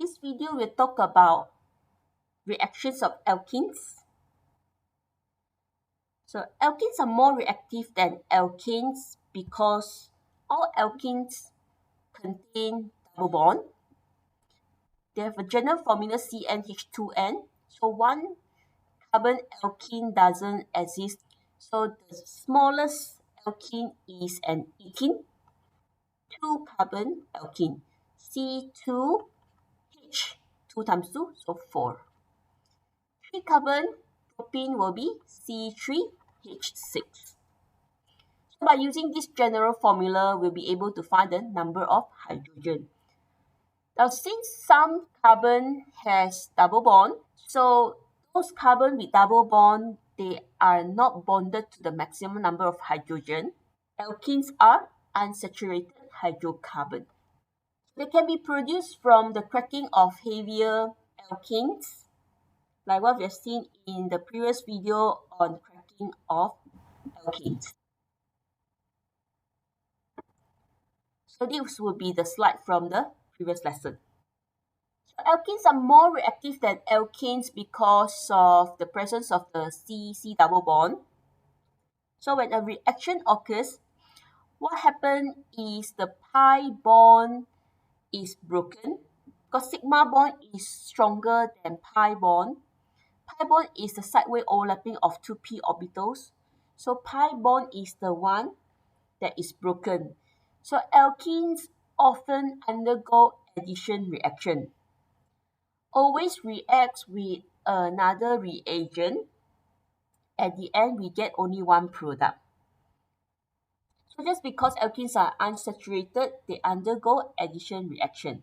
this video we'll talk about reactions of alkenes. So alkenes are more reactive than alkanes because all alkenes contain double bond. They have a general formula CnH2n. So one carbon alkene doesn't exist. So the smallest alkene is an ethene. 2 carbon alkene. C2H, 2 times 2, so 4. 3 carbon propene will be C3H6. So by using this general formula, we'll be able to find the number of hydrogen. Now, since some carbon has double bond, so those carbon with double bond, they are not bonded to the maximum number of hydrogen. Alkenes are unsaturated hydrocarbon. They can be produced from the cracking of heavier alkenes, like what we have seen in the previous video on cracking of alkenes. So this will be the slide from the previous lesson. So alkenes are more reactive than alkanes because of the presence of the C double bond. So when a reaction occurs, what happens is the pi bond is broken because sigma bond is stronger than pi bond. Pi bond is the sideway overlapping of two p orbitals. So pi bond is the one that is broken. So alkenes often undergo addition reaction. Always reacts with another reagent. At the end, we get only one product. So just because alkenes are unsaturated, they undergo addition reaction.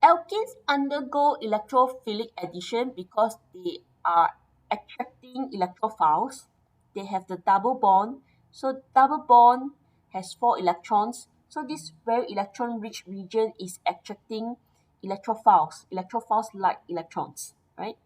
Alkenes undergo electrophilic addition because they are attracting electrophiles. They have the double bond. So double bond has 4 electrons. So this very electron-rich region is attracting electrophiles. Electrophiles like electrons, right?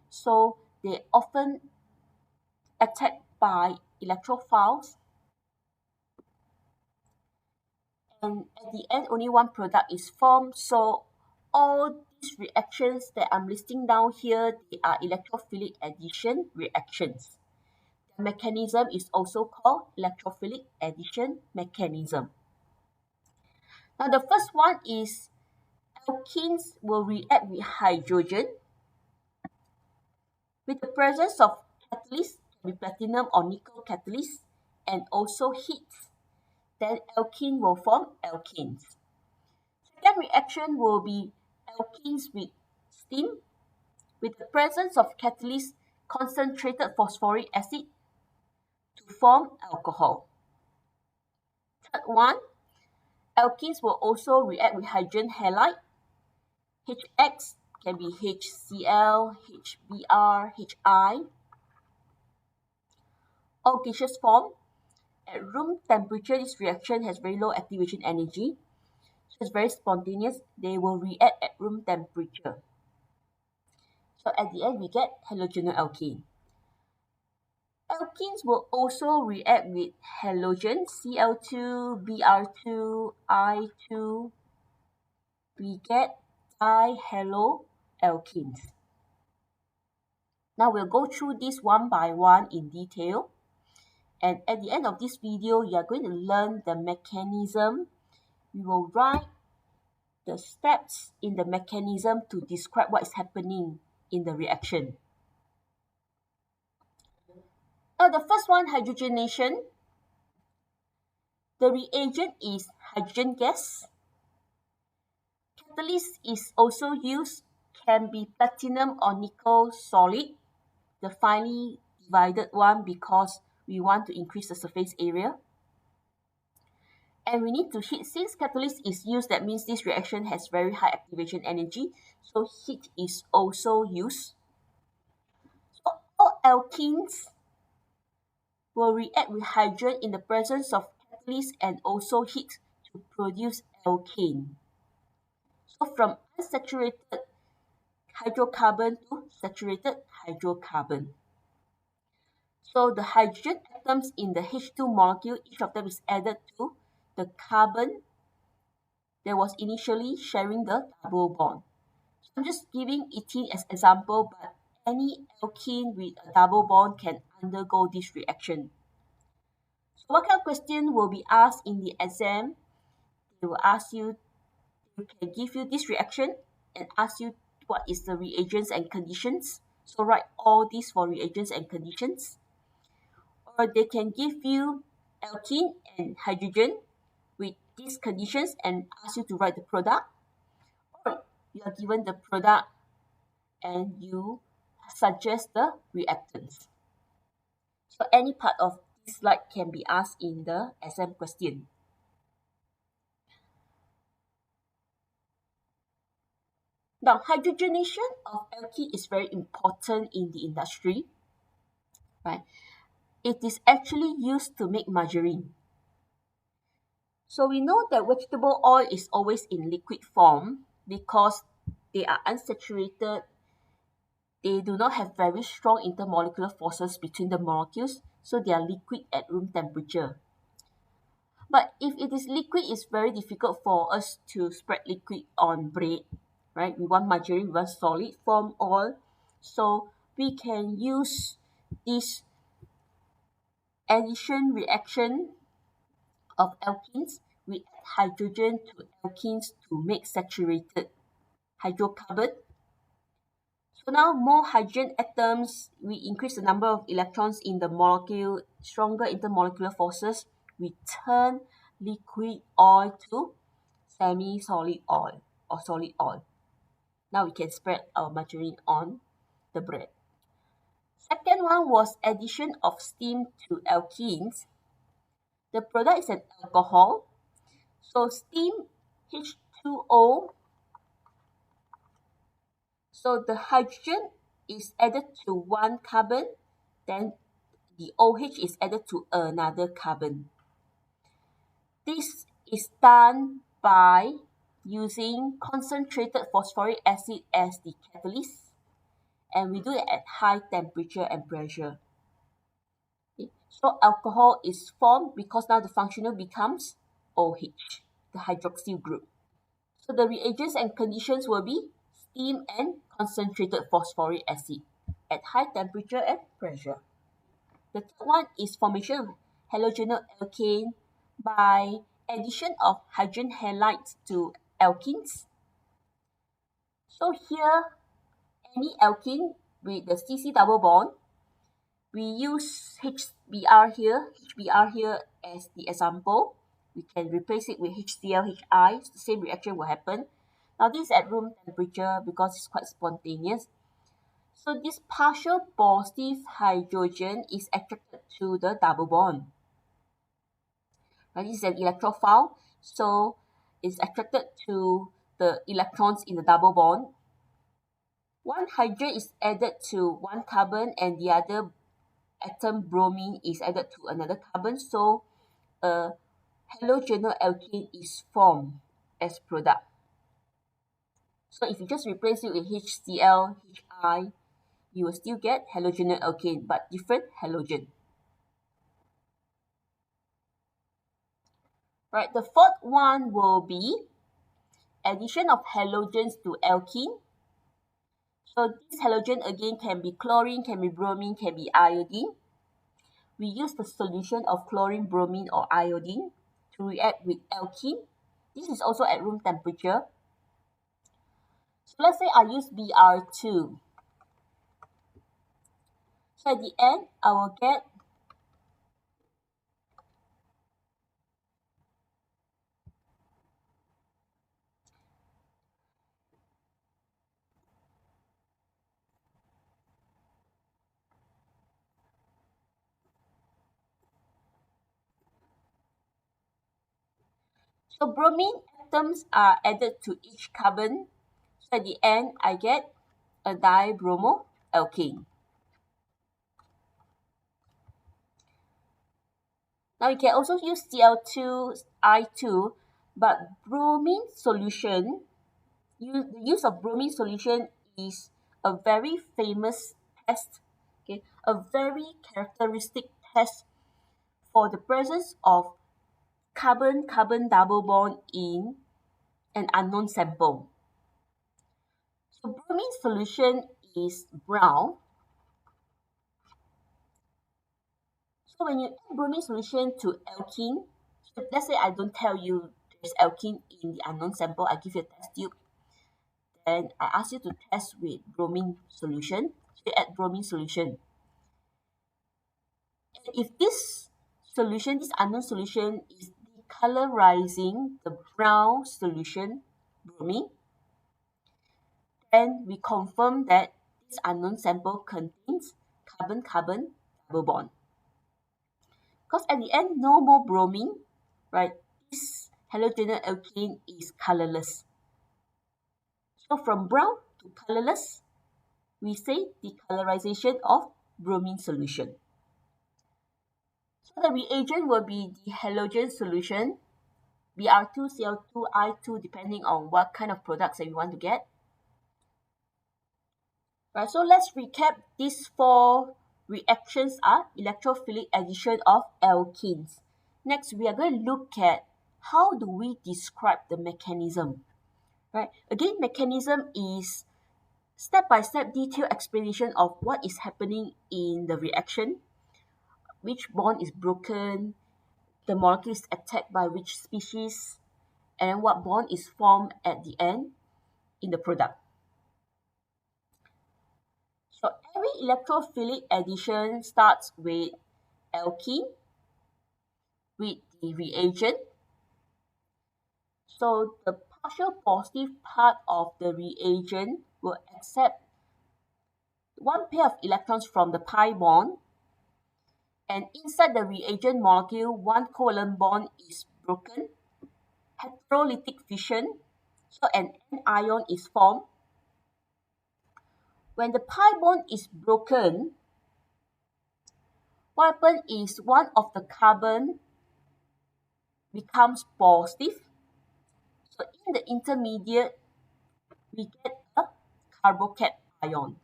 So they often attacked by electrophiles. And at the end, only one product is formed. So all these reactions that I'm listing down here, they are electrophilic addition reactions. The mechanism is also called electrophilic addition mechanism. Now the first one is alkenes will react with hydrogen. With the presence of catalyst, can be platinum or nickel catalyst, and also heat, then alkene will form alkanes. Second reaction will be alkenes with steam. With the presence of catalyst, concentrated phosphoric acid to form alcohol. Third one, alkenes will also react with hydrogen halide. HX can be HCl, HBr, Hi. All gaseous form. At room temperature, this reaction has very low activation energy. So it's very spontaneous. They will react at room temperature. So at the end, we get halogenoalkane. Alkenes will also react with halogen, Cl2, Br2, I2. We get dihaloalkenes. Now we'll go through this one by one in detail. And at the end of this video, you are going to learn the mechanism. We will write the steps in the mechanism to describe what is happening in the reaction. Now the first one, hydrogenation. The reagent is hydrogen gas. Catalyst is also used, can be platinum or nickel solid, the finely divided one because we want to increase the surface area. And we need to heat. Since catalyst is used, that means this reaction has very high activation energy, so heat is also used. So all alkenes will react with hydrogen in the presence of catalyst and also heat to produce alkane. So from unsaturated hydrocarbon to saturated hydrocarbon. So the hydrogen atoms in the H2 molecule, each of them is added to the carbon that was initially sharing the double bond. So I'm just giving ethene as example, but any alkene with a double bond can undergo this reaction. So what kind of question will be asked in the exam? They will ask you, they can give you this reaction and ask you what is the reagents and conditions. So write all these for reagents and conditions. Or they can give you alkene and hydrogen with these conditions and ask you to write the product. Or you are given the product and you suggest the reactants. So any part of this slide can be asked in the exam question. Now, hydrogenation of alkene is very important in the industry, right? It is actually used to make margarine. So we know that vegetable oil is always in liquid form because they are unsaturated. They do not have very strong intermolecular forces between the molecules, so they are liquid at room temperature. But if it is liquid, it's very difficult for us to spread liquid on bread, right? We want margarine, we want solid form oil. So we can use this addition reaction of alkenes. We add hydrogen to alkenes to make saturated hydrocarbon. So now more hydrogen atoms, we increase the number of electrons in the molecule, stronger intermolecular forces, we turn liquid oil to semi-solid oil or solid oil. Now we can spread our margarine on the bread. Second one was addition of steam to alkenes. The product is an alcohol. So steam H2O. So the hydrogen is added to one carbon, then the OH is added to another carbon. This is done by using concentrated phosphoric acid as the catalyst, and we do it at high temperature and pressure. Okay. So alcohol is formed because now the functional becomes OH, the hydroxyl group. So the reagents and conditions will be steam and concentrated phosphoric acid at high temperature and pressure. The third one is formation of halogenal alkane by addition of hydrogen halides to alkenes. So here, any alkene with the CC double bond, we use HBr here as the example. We can replace it with HCl, HI, the same reaction will happen. Now this is at room temperature because it's quite spontaneous. So this partial positive hydrogen is attracted to the double bond. Right? This is an electrophile, so it's attracted to the electrons in the double bond. One hydrogen is added to one carbon and the other atom bromine is added to another carbon, so a halogenal alkane is formed as product. So if you just replace it with HCl, HI, you will still get halogenal alkane, but different halogen. Right, the fourth one will be addition of halogens to alkene. So this halogen again can be chlorine, can be bromine, can be iodine. We use the solution of chlorine, bromine, or iodine to react with alkene. This is also at room temperature. So let's say I use Br2. So at the end, I will get so bromine atoms are added to each carbon. So at the end, I get a dibromoalkane. Now you can also use Cl2I2, but bromine solution, the use of bromine solution is a very famous test, okay, a very characteristic test for the presence of carbon-carbon double bond in an unknown sample. So bromine solution is brown. So when you add bromine solution to alkene, so let's say I don't tell you there's alkene in the unknown sample, I give you a test tube, then I ask you to test with bromine solution. So you add bromine solution. And if this solution, this unknown solution is decolorizing the brown solution, bromine, then we confirm that this unknown sample contains carbon-carbon double bond. Because at the end, no more bromine, right? This halogenous alkene is colorless. So from brown to colorless, we say decolorization of bromine solution. So the reagent will be the halogen solution, Br2Cl2I2, depending on what kind of products that you want to get. Right, so let's recap. These four reactions are electrophilic addition of alkenes. Next, we are going to look at how do we describe the mechanism. Right, again, mechanism is step-by-step detailed explanation of what is happening in the reaction, which bond is broken, the molecule is attacked by which species, and what bond is formed at the end in the product. So every electrophilic addition starts with alkene, with the reagent. So the partial positive part of the reagent will accept one pair of electrons from the pi bond, and inside the reagent molecule, one covalent bond is broken, heterolytic fission, so an anion is formed. When the pi bond is broken, what happens is one of the carbon becomes positive. So in the intermediate, we get a carbocation.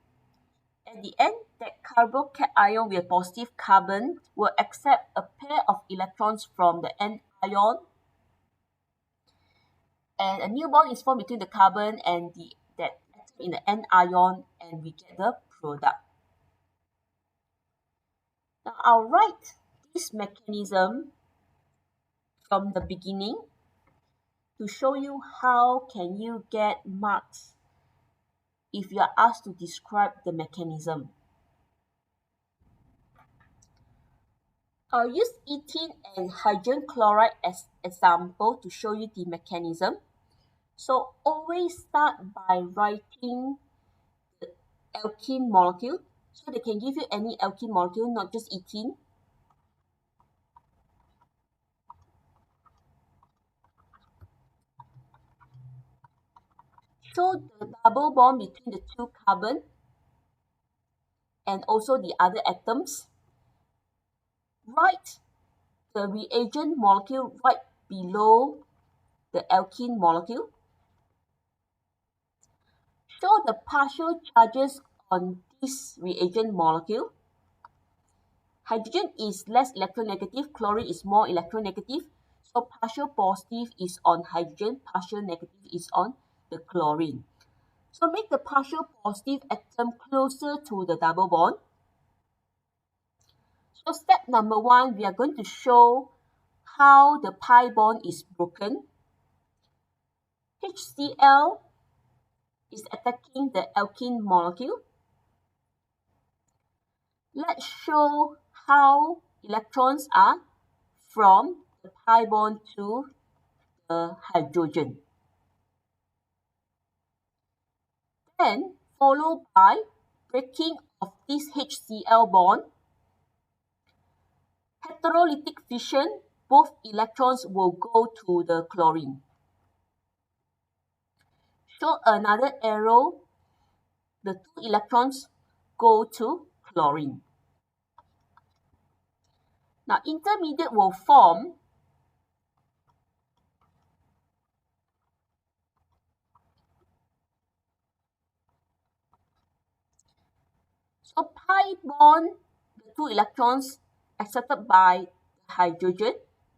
At the end, that carbocation with a positive carbon will accept a pair of electrons from the anion, and a new bond is formed between the carbon and that atom in the anion, and we get the product. Now I'll write this mechanism from the beginning to show you how can you get marks if you are asked to describe the mechanism. I'll use ethene and hydrogen chloride as example to show you the mechanism. So always start by writing the alkene molecule. So they can give you any alkene molecule, not just ethene. Show the double bond between the two carbon and also the other atoms. Write the reagent molecule right below the alkene molecule. Show the partial charges on this reagent molecule. Hydrogen is less electronegative, chlorine is more electronegative. So partial positive is on hydrogen, partial negative is on the chlorine. So make the partial positive atom closer to the double bond. So step number 1, we are going to show how the pi bond is broken. HCl is attacking the alkene molecule. Let's show how electrons are from the pi bond to the hydrogen. Then followed by breaking of this HCl bond. Heterolytic fission, both electrons will go to the chlorine. Show another arrow, the 2 electrons go to chlorine. Now intermediate will form. So pi bond, the 2 electrons accepted by hydrogen.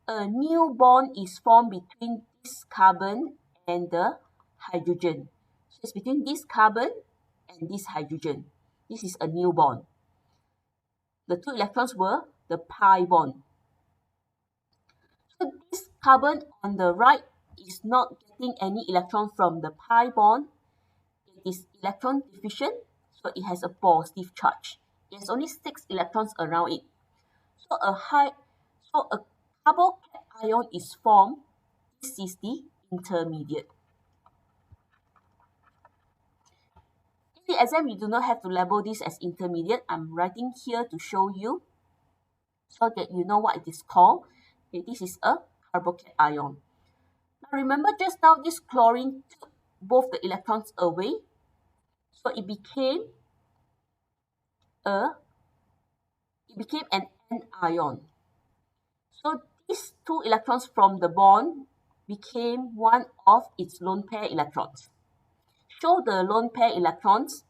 A new bond is formed between this carbon and the hydrogen. So it's between this carbon and this hydrogen. This is a new bond. The two electrons were the pi bond. So this carbon on the right is not getting any electron from the pi bond. It is electron deficient, so it has a positive charge. It has only 6 electrons around it. So a carbocation is formed. This is the intermediate. In the exam, you do not have to label this as intermediate. I'm writing here to show you so that you know what it is called. Okay, this is a carbocation. Now remember just now this chlorine took both the electrons away. So it became an anion. So these 2 electrons from the bond became one of its lone pair electrons. Show the lone pair electrons.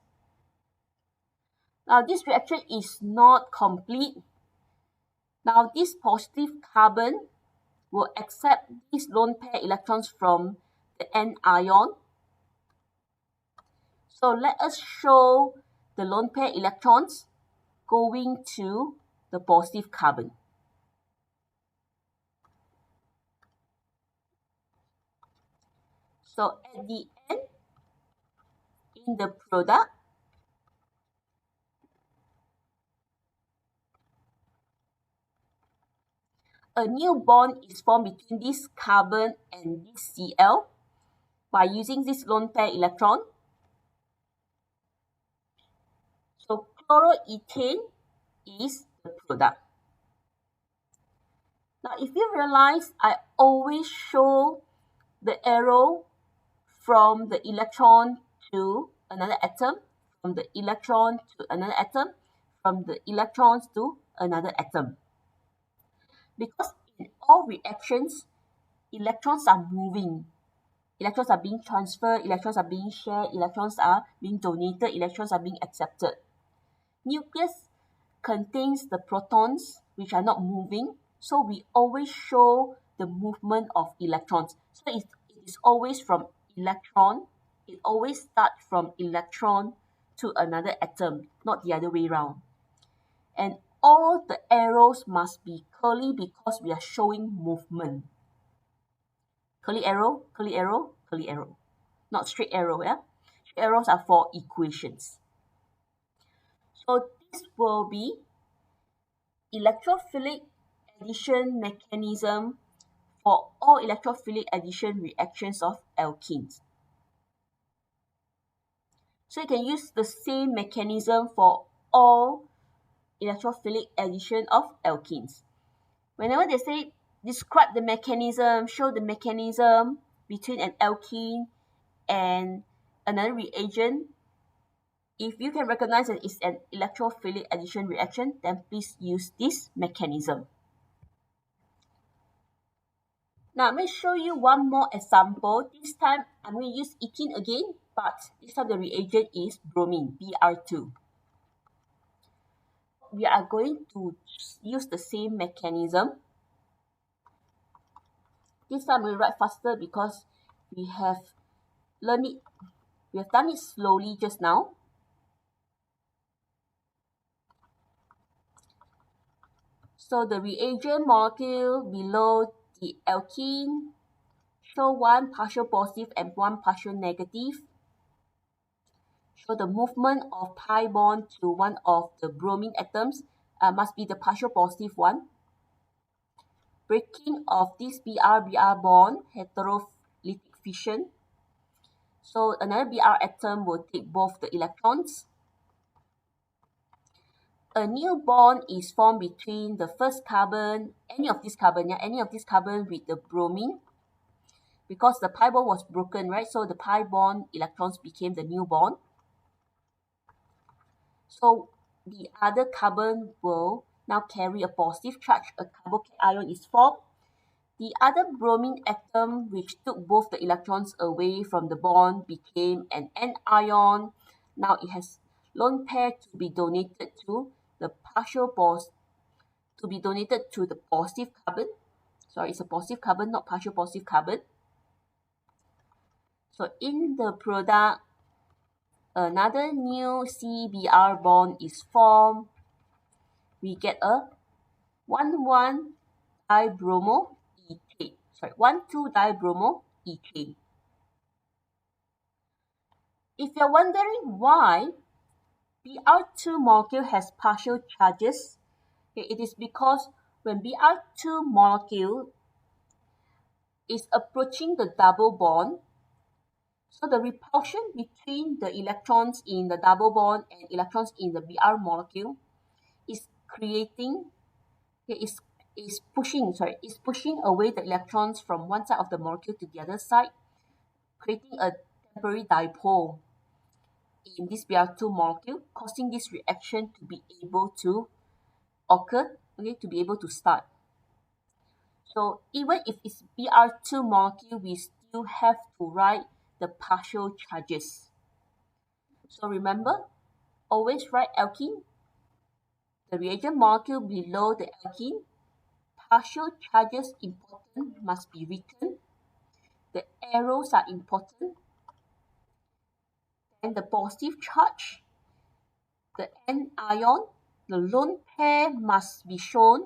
Now this reaction is not complete. Now this positive carbon will accept these lone pair electrons from the anion. So let us show the lone pair electrons going to the positive carbon. So at the end, in the product, a new bond is formed between this carbon and this Cl by using this lone pair electron. So chloroethane is the product. Now if you realize, I always show the arrow from the electron to another atom, from the electron to another atom, from the electrons to another atom. Because in all reactions, electrons are moving. Electrons are being transferred, electrons are being shared, electrons are being donated, electrons are being accepted. Nucleus contains the protons which are not moving, so we always show the movement of electrons. So it is always from electron, it always starts from electron to another atom, not the other way around. And all the arrows must be curly because we are showing movement. Curly arrow, curly arrow, curly arrow. Not straight arrow, yeah? Straight arrows are for equations. So this will be electrophilic addition mechanism for all electrophilic addition reactions of alkenes. So you can use the same mechanism for all electrophilic addition of alkenes. Whenever they say describe the mechanism, show the mechanism between an alkene and another reagent, if you can recognize that it's an electrophilic addition reaction, then please use this mechanism. Now I'm going to show you one more example. This time I'm going to use ethene again, but this time the reagent is bromine, Br2. We are going to use the same mechanism. This time we'll write faster because we have learned it, we have done it slowly just now. So the reagent molecule below the alkene show one partial positive and one partial negative. Show the movement of pi bond to one of the bromine atoms must be the partial positive one. Breaking of this Br-Br bond, heterolytic fission. So another Br atom will take both the electrons. A new bond is formed between the first carbon, any of this carbon with the bromine. Because the pi bond was broken, right? So the pi bond electrons became the new bond. So the other carbon will now carry a positive charge. A carbocation is formed. The other bromine atom, which took both the electrons away from the bond, became an anion. Now it has lone pair to be donated to the positive carbon. Sorry, it's a positive carbon, not partial positive carbon. So in the product, another new CBr bond is formed. We get a 1,1 dibromo ethane. Sorry, 1,2 dibromo ethane. If you're wondering why Br2 molecule has partial charges, okay, it is because when Br2 molecule is approaching the double bond, so the repulsion between the electrons in the double bond and electrons in the Br molecule is creating, okay, is pushing away the electrons from one side of the molecule to the other side, creating a temporary dipole in this Br2 molecule, causing this reaction to be able to occur, okay, to be able to start. So even if it's Br2 molecule, we still have to write the partial charges. So remember, always write alkene, the reagent molecule below the alkene, partial charges important must be written, the arrows are important, and the positive charge, the anion, the lone pair must be shown.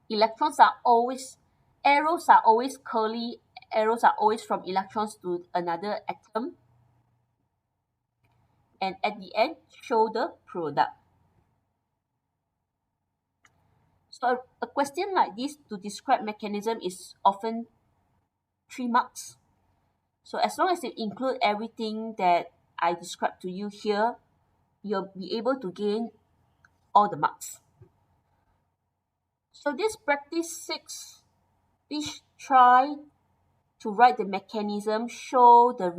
Electrons are always, arrows are always curly, arrows are always from electrons to another atom. And at the end, show the product. So a question like this to describe mechanism is often 3 marks. So as long as you include everything that I described to you here, you'll be able to gain all the marks. So this practice 6, please try to write the mechanism, show the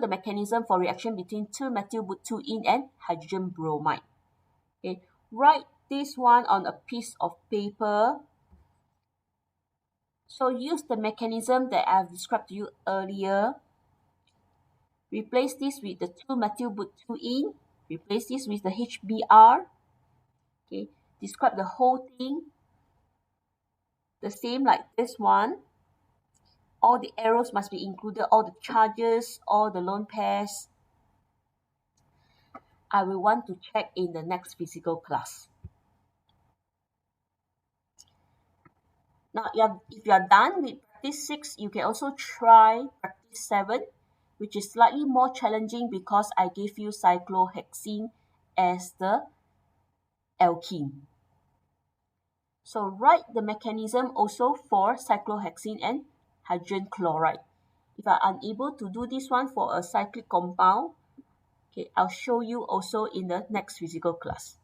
mechanism for reaction between 2-methyl-butene and hydrogen bromide. Okay, write this one on a piece of paper. So use the mechanism that I've described to you earlier. Replace this with the 2-methyl-butene. Replace this with the HBr. Okay, describe the whole thing. The same like this one. All the arrows must be included, all the charges, all the lone pairs. I will want to check in the next physical class. Now, if you are done with practice 6, you can also try practice 7, which is slightly more challenging because I gave you cyclohexene as the alkene. So write the mechanism also for cyclohexene and hydrogen chloride. If I'm unable to do this one for a cyclic compound, okay, I'll show you also in the next physical class.